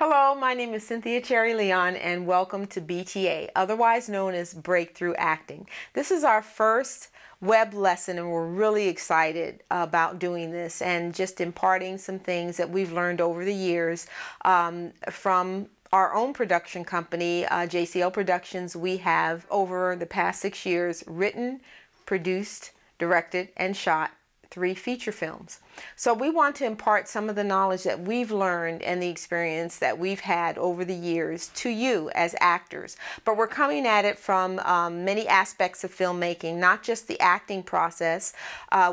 Hello, my name is Cynthia Cherry Leon and welcome to BTA, otherwise known as Breakthrough Acting. This is our first web lesson and we're really excited about doing this and just imparting some things that we've learned over the years from our own production company, JCL Productions. We have over the past 6 years written, produced, directed, and shot 3 feature films. So we want to impart some of the knowledge that we've learned and the experience that we've had over the years to you as actors. But we're coming at it from many aspects of filmmaking, not just the acting process,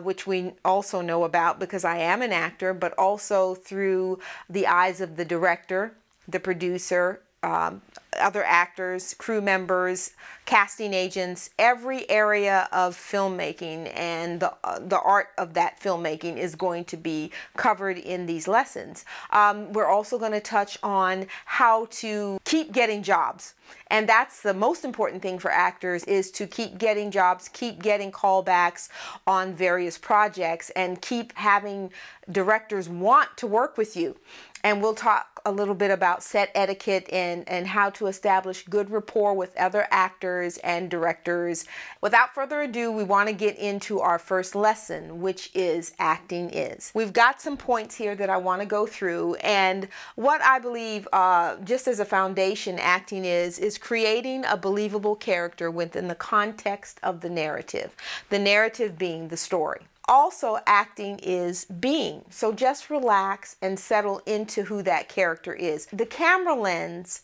which we also know about because I am an actor, but also through the eyes of the director, the producer, other actors, crew members, casting agents. Every area of filmmaking and the art of that filmmaking is going to be covered in these lessons. We're also going to touch on how to keep getting jobs. And that's the most important thing for actors, is to keep getting jobs, keep getting callbacks on various projects, and keep having directors want to work with you. And we'll talk a little bit about set etiquette and how to establish good rapport with other actors and directors. Without further ado, we want to get into our first lesson, which is acting is. We've got some points here that I want to go through, and what I believe, just as a foundation, acting is creating a believable character within the context of the narrative being the story. Also, acting is being. So just relax and settle into who that character is. The camera lens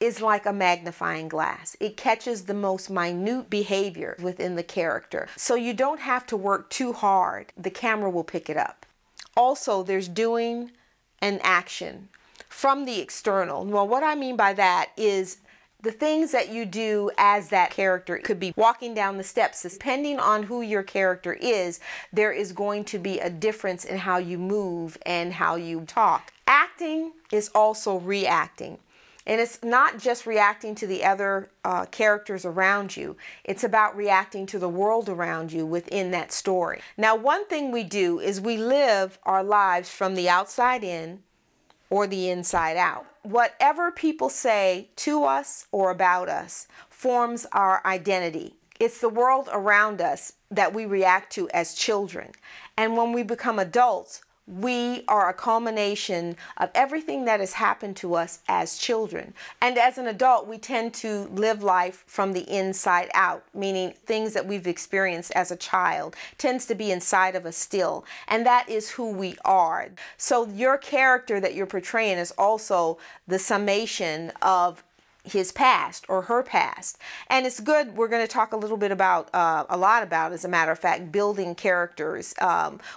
is like a magnifying glass. It catches the most minute behavior within the character. So you don't have to work too hard. The camera will pick it up. Also, there's doing and action from the external. Well, what I mean by that is the things that you do as that character. It could be walking down the steps. Depending on who your character is, there is going to be a difference in how you move and how you talk. Acting is also reacting. And it's not just reacting to the other characters around you. It's about reacting to the world around you within that story. Now, one thing we do is we live our lives from the outside in or the inside out. Whatever people say to us or about us forms our identity. It's the world around us that we react to as children. And when we become adults, we are a culmination of everything that has happened to us as children. And as an adult, we tend to live life from the inside out, meaning things that we've experienced as a child tends to be inside of us still. And that is who we are. So your character that you're portraying is also the summation of his past or her past. And it's good. We're going to talk a little bit about, a lot about, as a matter of fact, building characters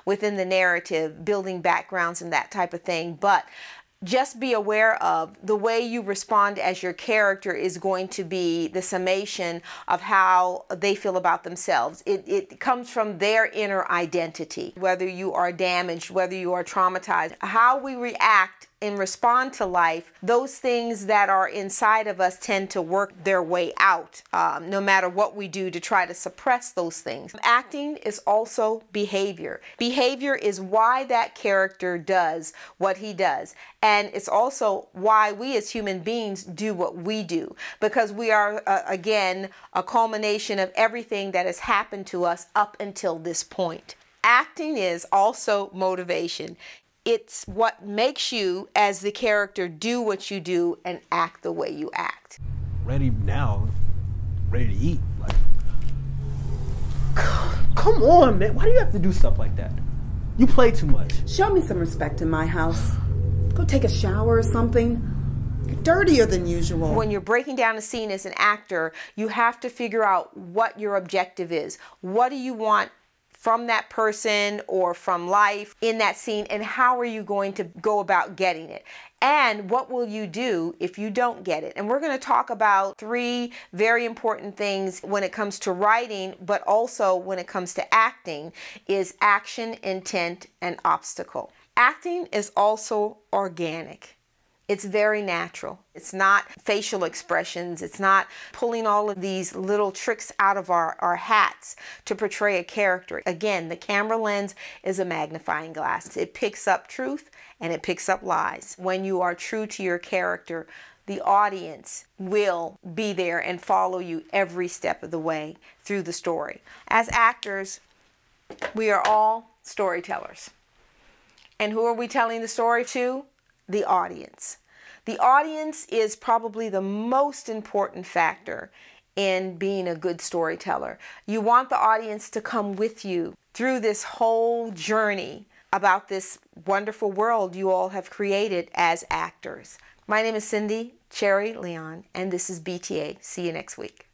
within the narrative, building backgrounds and that type of thing. But just be aware of the way you respond as your character is going to be the summation of how they feel about themselves. It comes from their inner identity, whether you are damaged, whether you are traumatized, how we react and respond to life. Those things that are inside of us tend to work their way out, no matter what we do to try to suppress those things. Acting is also behavior. Behavior is why that character does what he does. And it's also why we as human beings do what we do, because we are, again, a culmination of everything that has happened to us up until this point. Acting is also motivation. It's what makes you, as the character, do what you do and act the way you act. Ready now, ready to eat. Like, come on, man. Why do you have to do stuff like that? You play too much. Show me some respect in my house. Go take a shower or something. You're dirtier than usual. When you're breaking down a scene as an actor, you have to figure out what your objective is. What do you want from that person or from life in that scene, and how are you going to go about getting it? And what will you do if you don't get it? And we're going to talk about 3 very important things when it comes to writing, but also when it comes to acting, is action, intent, and obstacle. Acting is also organic. It's very natural. It's not facial expressions. It's not pulling all of these little tricks out of our hats to portray a character. Again, the camera lens is a magnifying glass. It picks up truth and it picks up lies. When you are true to your character, the audience will be there and follow you every step of the way through the story. As actors, we are all storytellers. And who are we telling the story to? The audience. The audience is probably the most important factor in being a good storyteller. You want the audience to come with you through this whole journey about this wonderful world you all have created as actors. My name is Cindy Cherry Leon, and this is BTA. See you next week.